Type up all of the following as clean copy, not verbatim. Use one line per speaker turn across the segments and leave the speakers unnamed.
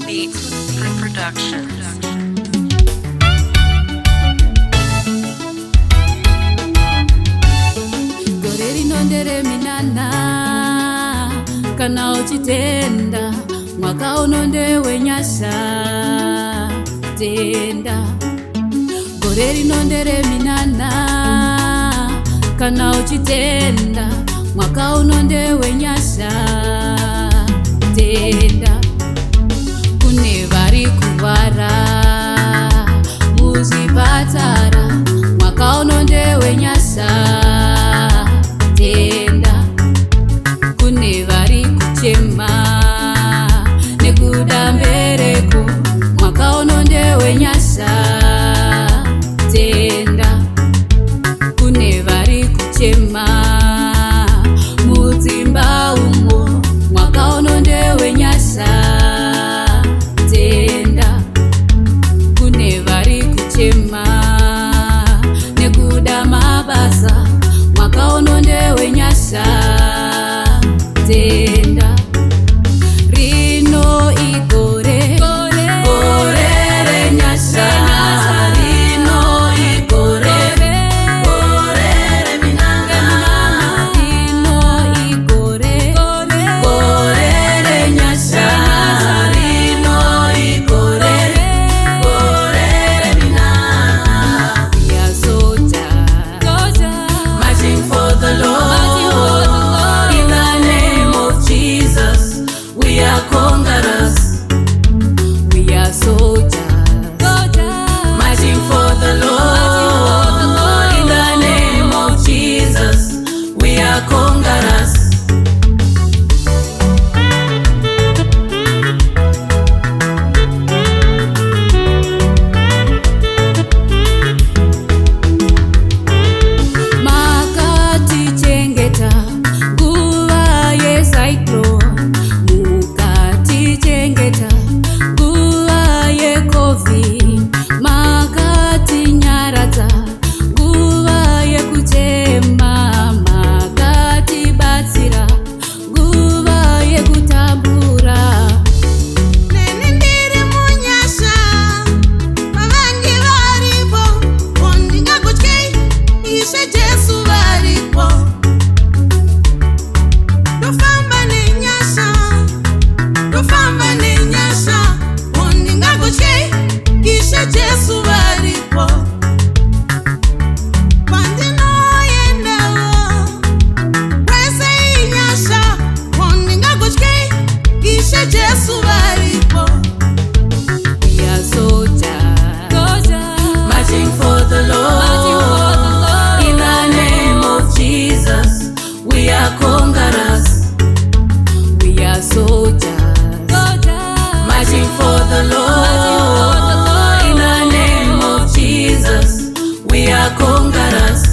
Beats Productions.
Gore rinondere minana kana uchitenda mwaka unonde wenyasha tenda. Gore rinondere minana kana uchitenda mwaka unonde wenyasha tenda. Kune vari kuvara muzvipatara mwaka unonde wenyasha tenda. Kune vari kuchema nekuda mbereko mwaka unonde wenyasha tenda. Kune vari kuchema mudzimba umo mwaka unonde wenyasha tenda. Kune vari kuchema nekuda mabasa mwaka unonde wenyasha tenda. Rino igore gore renyasha, rino igore gore reminanga, rino igore gore renyasha, rino igore gore reminanga. We are soldiers marching for the Lord. In the name of Jesus, we are conquerors. We are soldiers marching for the Lord. In the name of Jesus, we are conquerors. Makatichengeta nguva yecyclone, mukatichengeta nguva yeCovid, makatinyaradza nguva yekuchema, makatibatsira nguva yekutambura.
Neni ndiri munyasha mavangi varipo ondingagotyi Ishe Jesu varipo. Ndofamba nenyasha ondingagotyi Ishe Jesu varipo. Pandinoyendawo kwese inyasha ondingagotyi Ishe Jesu varipo.
We are soldiers
Marching for the Lord. In the name of Jesus, we are conquerors.
We are soldiers
Marching for the Lord. In the name of Jesus, we are conquerors.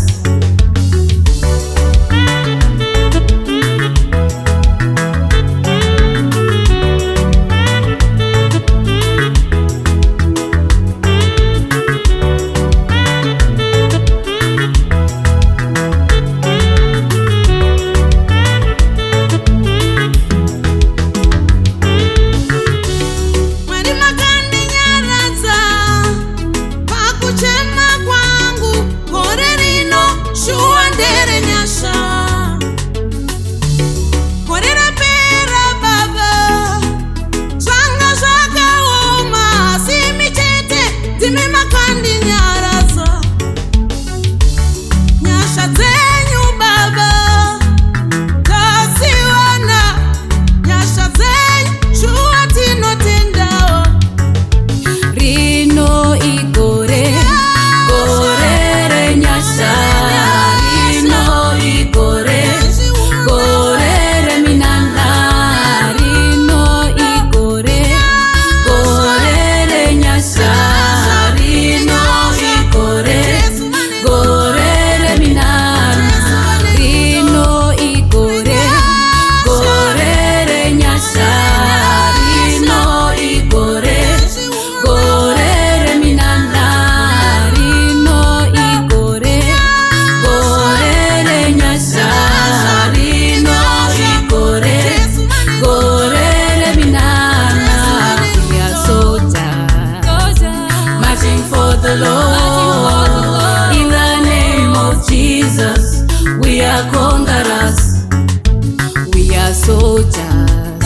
soldiers,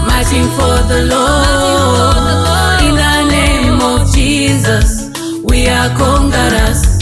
marching for the Lord. In the name of Jesus, we are conquerors.